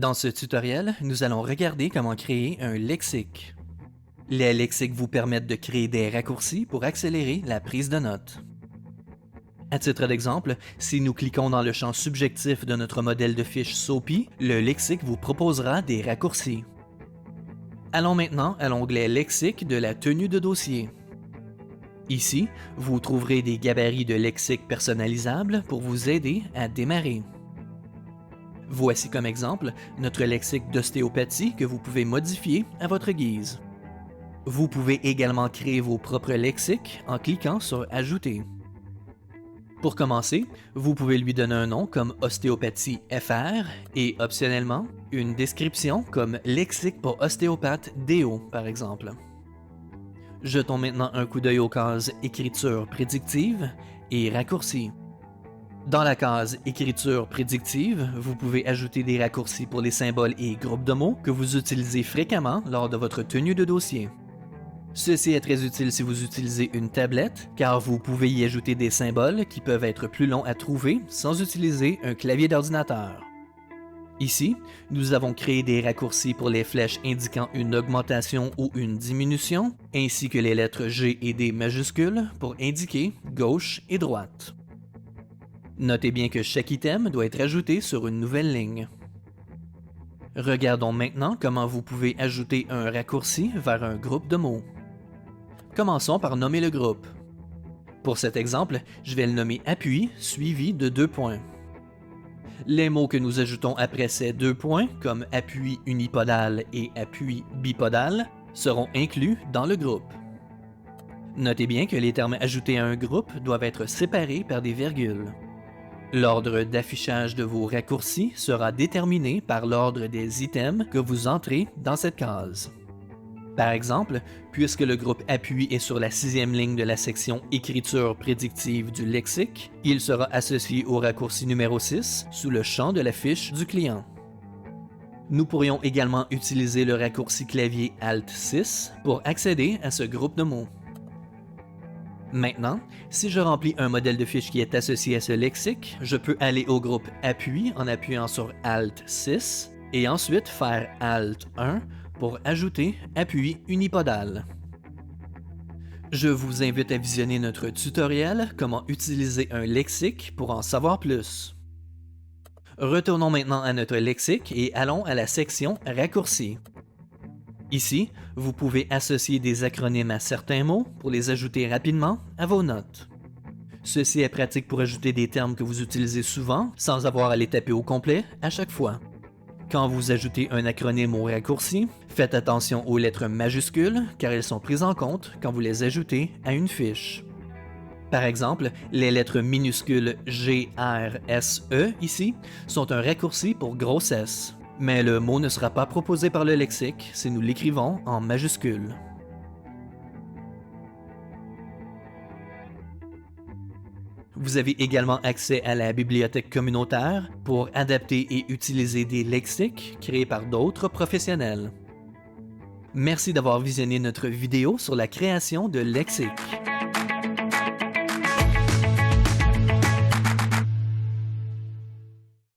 Dans ce tutoriel, nous allons regarder comment créer un lexique. Les lexiques vous permettent de créer des raccourcis pour accélérer la prise de notes. À titre d'exemple, si nous cliquons dans le champ subjectif de notre modèle de fiche SOAPy, le lexique vous proposera des raccourcis. Allons maintenant à l'onglet Lexique de la tenue de dossier. Ici, vous trouverez des gabarits de lexique personnalisables pour vous aider à démarrer. Voici comme exemple notre lexique d'ostéopathie que vous pouvez modifier à votre guise. Vous pouvez également créer vos propres lexiques en cliquant sur Ajouter. Pour commencer, vous pouvez lui donner un nom comme Ostéopathie FR et optionnellement, une description comme Lexique pour ostéopathe DO par exemple. Jetons maintenant un coup d'œil aux cases Écriture prédictive et Raccourcis. Dans la case Écriture prédictive, vous pouvez ajouter des raccourcis pour les symboles et groupes de mots que vous utilisez fréquemment lors de votre tenue de dossier. Ceci est très utile si vous utilisez une tablette, car vous pouvez y ajouter des symboles qui peuvent être plus longs à trouver sans utiliser un clavier d'ordinateur. Ici, nous avons créé des raccourcis pour les flèches indiquant une augmentation ou une diminution, ainsi que les lettres G et D majuscules pour indiquer gauche et droite. Notez bien que chaque item doit être ajouté sur une nouvelle ligne. Regardons maintenant comment vous pouvez ajouter un raccourci vers un groupe de mots. Commençons par nommer le groupe. Pour cet exemple, je vais le nommer Appui suivi de 2 points. Les mots que nous ajoutons après ces 2 points, comme appui unipodal et appui bipodal, seront inclus dans le groupe. Notez bien que les termes ajoutés à un groupe doivent être séparés par des virgules. L'ordre d'affichage de vos raccourcis sera déterminé par l'ordre des items que vous entrez dans cette case. Par exemple, puisque le groupe Appui est sur la 6e ligne de la section Écriture prédictive du lexique, il sera associé au raccourci numéro 6 sous le champ de la fiche du client. Nous pourrions également utiliser le raccourci clavier Alt 6 pour accéder à ce groupe de mots. Maintenant, si je remplis un modèle de fiche qui est associé à ce lexique, je peux aller au groupe Appui en appuyant sur Alt 6 et ensuite faire Alt 1 pour ajouter appui unipodal. Je vous invite à visionner notre tutoriel Comment utiliser un lexique pour en savoir plus. Retournons maintenant à notre lexique et allons à la section Raccourcis. Ici, vous pouvez associer des acronymes à certains mots pour les ajouter rapidement à vos notes. Ceci est pratique pour ajouter des termes que vous utilisez souvent sans avoir à les taper au complet à chaque fois. Quand vous ajoutez un acronyme au raccourci, faites attention aux lettres majuscules car elles sont prises en compte quand vous les ajoutez à une fiche. Par exemple, les lettres minuscules G, R, S, E ici sont un raccourci pour grossesse. Mais le mot ne sera pas proposé par le lexique si nous l'écrivons en majuscule. Vous avez également accès à la bibliothèque communautaire pour adapter et utiliser des lexiques créés par d'autres professionnels. Merci d'avoir visionné notre vidéo sur la création de lexiques.